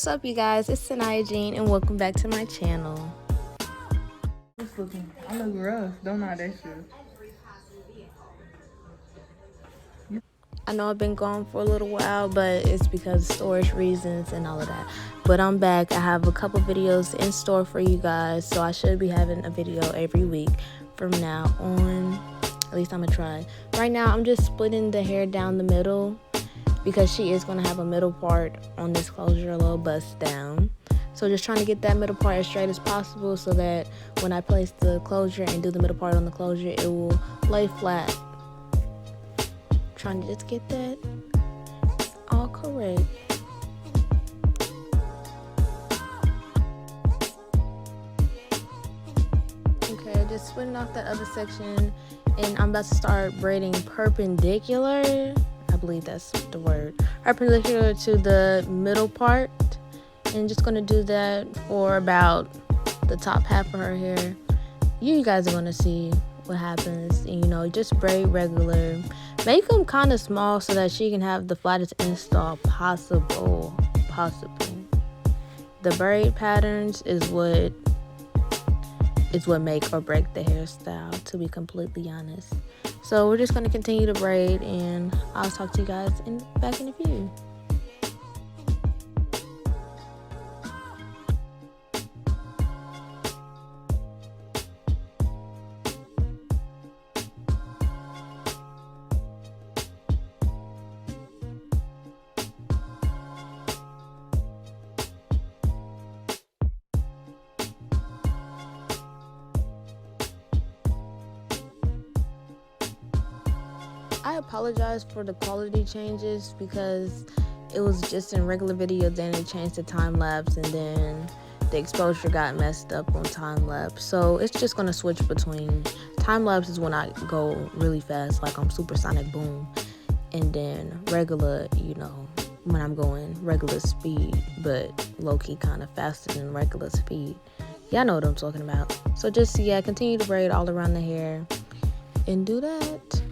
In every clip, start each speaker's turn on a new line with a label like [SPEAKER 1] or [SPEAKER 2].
[SPEAKER 1] What's up, you guys? It's Sinaya Jean, and welcome back to my channel.
[SPEAKER 2] I look rough, don't I? That shit.
[SPEAKER 1] I know I've been gone for a little while, but it's because of storage reasons and all of that. But I'm back. I have a couple videos in store for you guys, so I should be having a video every week from now on. At least I'm gonna try. Right now, I'm just splitting the hair down the middle because she is gonna have a middle part on this closure, a little bust down. So just trying to get that middle part as straight as possible so that when I place the closure and do the middle part on the closure, it will lay flat. Trying to just get that all correct. Okay, just splitting off that other section, and I'm about to start braiding perpendicular. I believe that's the word. Perpendicular to the middle part. And just going to do that for about the top half of her hair. You guys are going to see what happens. And, just braid regular. Make them kind of small so that she can have the flattest install possible. The braid patterns is what make or break the hairstyle, to be completely honest. So we're just going to continue to braid, and I'll talk to you guys back in a few. I apologize for the quality changes because it was just in regular video, then it changed to time lapse, and then the exposure got messed up on time lapse. So it's just gonna switch between time lapse is when I go really fast, like I'm supersonic boom, and then regular, when I'm going regular speed, but low-key kind of faster than regular speed. Y'all know what I'm talking about. So just, continue to braid all around the hair and do that.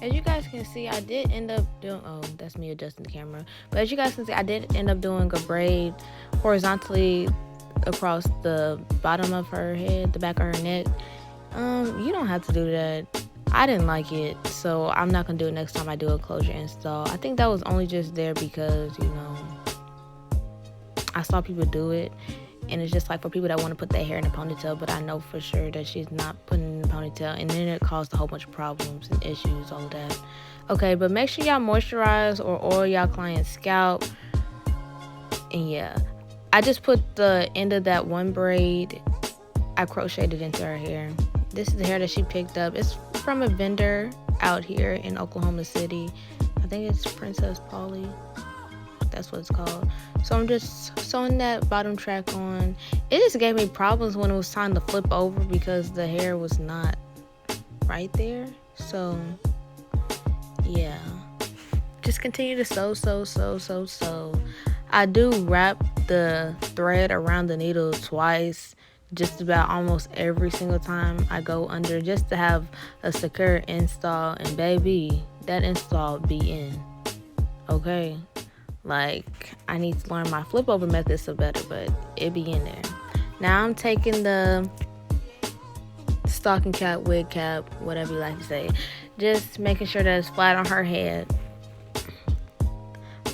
[SPEAKER 1] As you guys can see, I did end up doing, that's me adjusting the camera. But as you guys can see, I did end up doing a braid horizontally across the bottom of her head, the back of her neck. You don't have to do that. I didn't like it, so I'm not gonna do it next time I do a closure install. I think that was only just there because, I saw people do it. And it's just like for people that want to put their hair in a ponytail, but I know for sure that she's not putting it in a ponytail, and then it caused a whole bunch of problems and issues, all of that. Okay, but make sure y'all moisturize or oil y'all client's scalp. And I just put the end of that one braid, I crocheted into her hair. This is the hair that she picked up. It's from a vendor out here in Oklahoma City. I think it's Princess Polly. That's what it's called. So I'm just sewing that bottom track on. It just gave me problems when it was time to flip over because the hair was not right there. So just continue to sew. I do wrap the thread around the needle twice, just about almost every single time I go under, just to have a secure install. And baby, that install be in. Okay, like I need to learn my flip over method so better, but it be in there. Now I'm taking the stocking cap, wig cap, whatever you like to say, just making sure that it's flat on her head.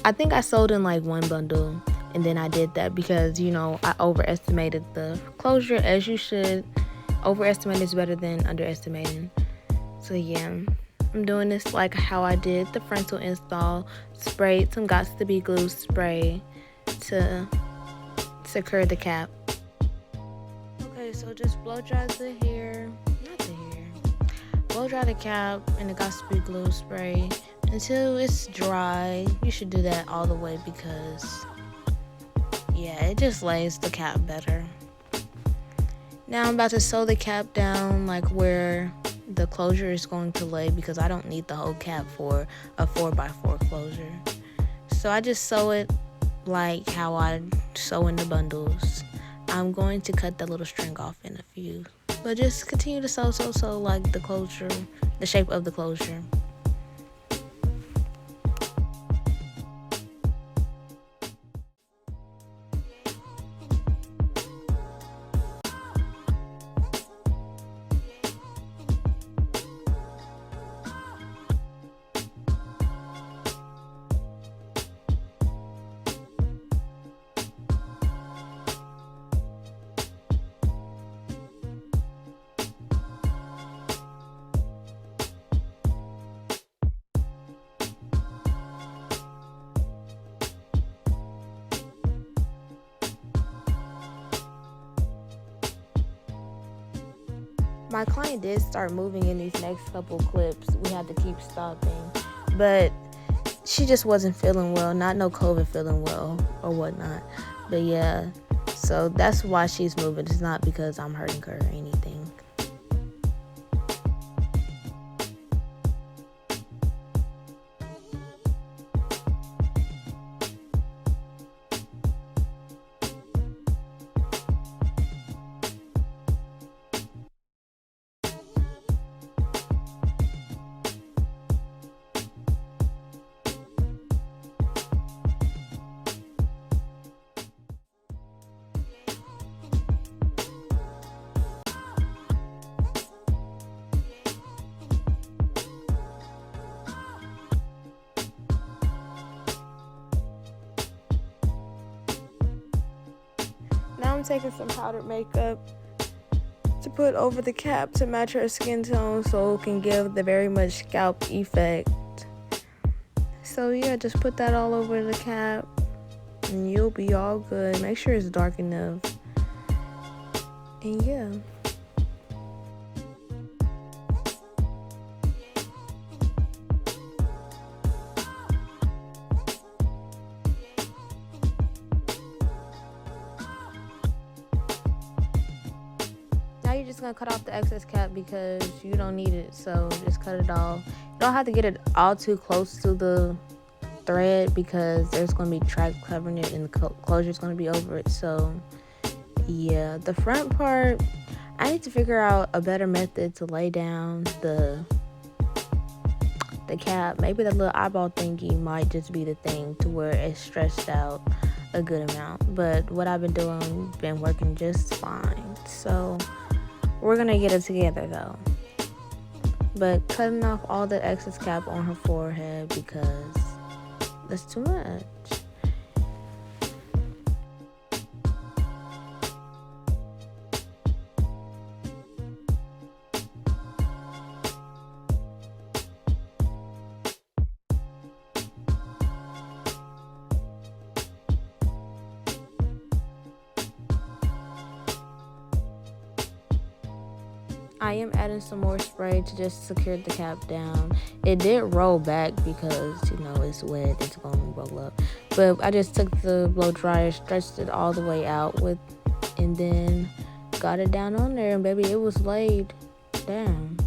[SPEAKER 1] I think I sewed in like one bundle, and then I did that because I overestimated the closure, as you should. Overestimating is better than underestimating. So I'm doing this like how I did the frontal install. Sprayed some Gots to Be glue spray to secure the cap. Okay, so just blow dry the hair, blow dry the cap and the Gots to Be glue spray until it's dry. You should do that all the way because it just lays the cap better. Now I'm about to sew the cap down like where the closure is going to lay, because I don't need the whole cap for a 4x4 closure. So I just sew it like how I sew in the bundles. I'm going to cut the little string off in a few. But just continue to sew like the closure, the shape of the closure. My client did start moving in these next couple clips. We had to keep stopping, but she just wasn't feeling well. Not no COVID feeling well or whatnot. But yeah, so that's why she's moving. It's not because I'm hurting her or anything. Now I'm taking some powdered makeup to put over the cap to match her skin tone so it can give the very much scalp effect. So yeah, just put that all over the cap and you'll be all good. Make sure it's dark enough. And yeah. Now you're just gonna cut off the excess cap because you don't need it, so just cut it off. You don't have to get it all too close to the thread because there's gonna be track covering it and the closure is gonna be over it. So yeah, the front part, I need to figure out a better method to lay down the cap. Maybe the little eyeball thingy might just be the thing to where it's stretched out a good amount. But what I've been doing been working just fine. So we're gonna get it together though. But cutting off all the excess cap on her forehead because that's too much. I am adding some more spray to just secure the cap down. It did roll back because, you know, it's wet. It's going to roll up. But I just took the blow dryer, stretched it all the way out with, and then got it down on there. And baby, it was laid down.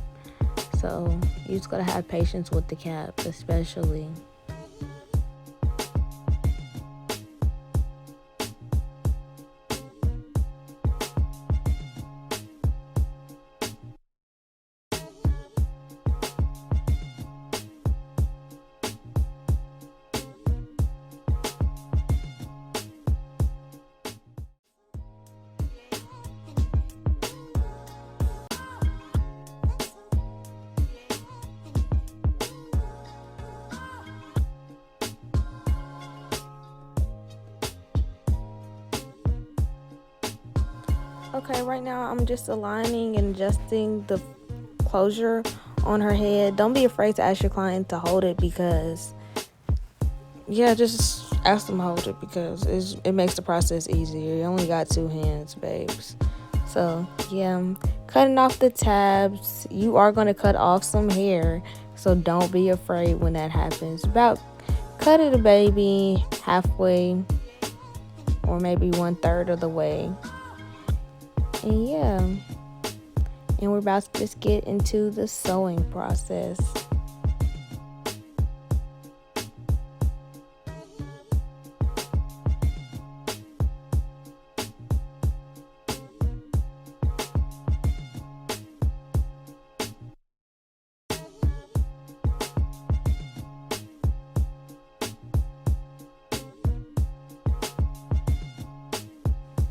[SPEAKER 1] So you just got to have patience with the cap, especially. Okay, right now I'm just aligning and adjusting the closure on her head. Don't be afraid to ask your client to hold it because, yeah, just ask them to hold it because it makes the process easier. You only got 2 hands, babes. So, yeah, I'm cutting off the tabs. You are going to cut off some hair, so don't be afraid when that happens. About cut it a baby halfway or maybe 1/3 of the way. And yeah, and we're about to just get into the sewing process.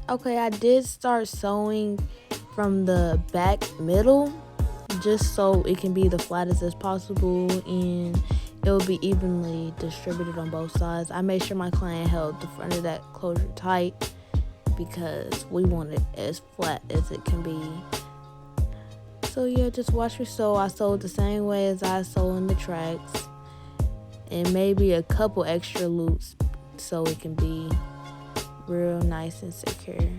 [SPEAKER 1] Okay, I did start sewing from the back middle just so it can be the flattest as possible and it will be evenly distributed on both sides. I made sure my client held the front of that closure tight because we want it as flat as it can be. So yeah, just watch me sew. I sewed the same way as I sew in the tracks and maybe a couple extra loops so it can be real nice and secure.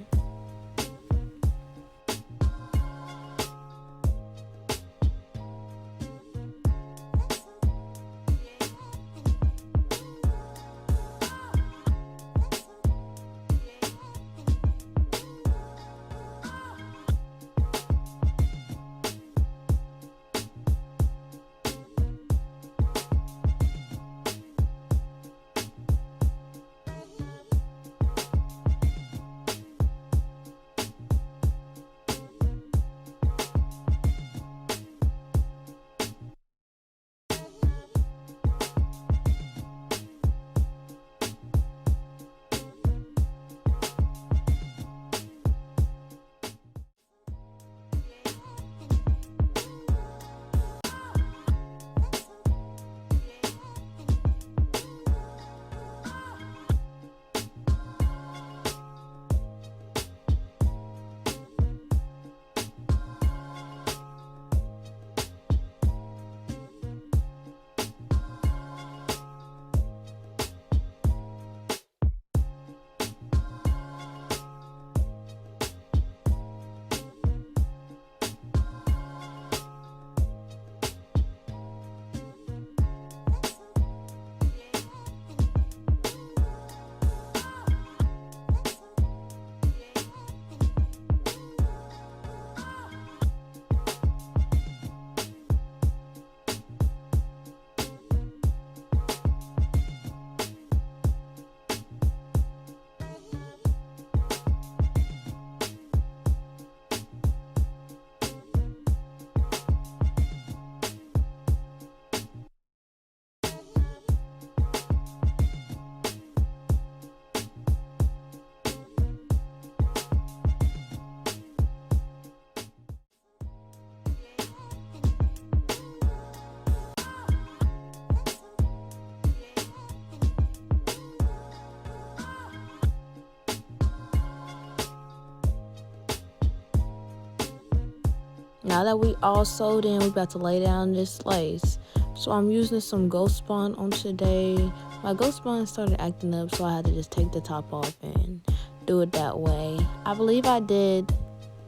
[SPEAKER 1] Now that we all sewed in, we're about to lay down this lace. So I'm using some ghost bond on today. My ghost bond started acting up, so I had to just take the top off and do it that way. I believe I did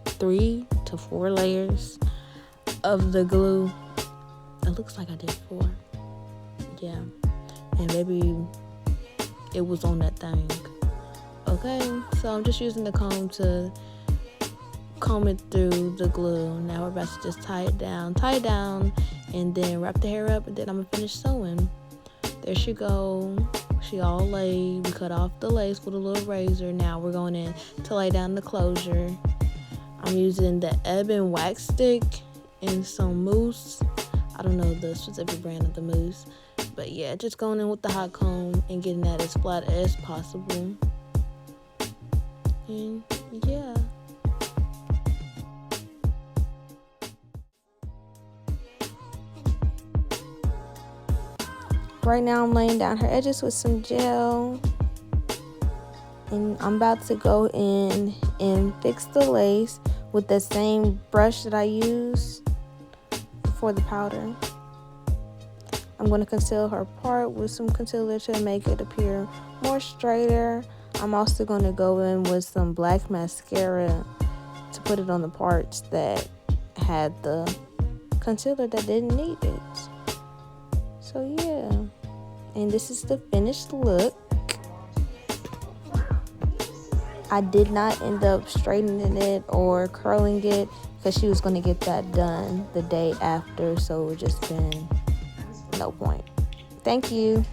[SPEAKER 1] 3 to 4 layers of the glue. It looks like I did 4. Yeah. And maybe it was on that thing. Okay, so I'm just using the comb to comb it through the glue. Now we're about to just tie it down, and then wrap the hair up, and then I'm gonna finish sewing. There she go. She all laid. We cut off the lace with a little razor. Now we're going in to lay down the closure. I'm using the Ebon wax stick and some mousse. I don't know the specific brand of the mousse, but yeah, just going in with the hot comb and getting that as flat as possible. And yeah. Right now I'm laying down her edges with some gel, and I'm about to go in and fix the lace with the same brush that I used for the powder. I'm going to conceal her part with some concealer to make it appear more straighter. I'm also going to go in with some black mascara to put it on the parts that had the concealer that didn't need it. So yeah, and this is the finished look. I did not end up straightening it or curling it because she was going to get that done the day after, so it would just been no point. Thank you.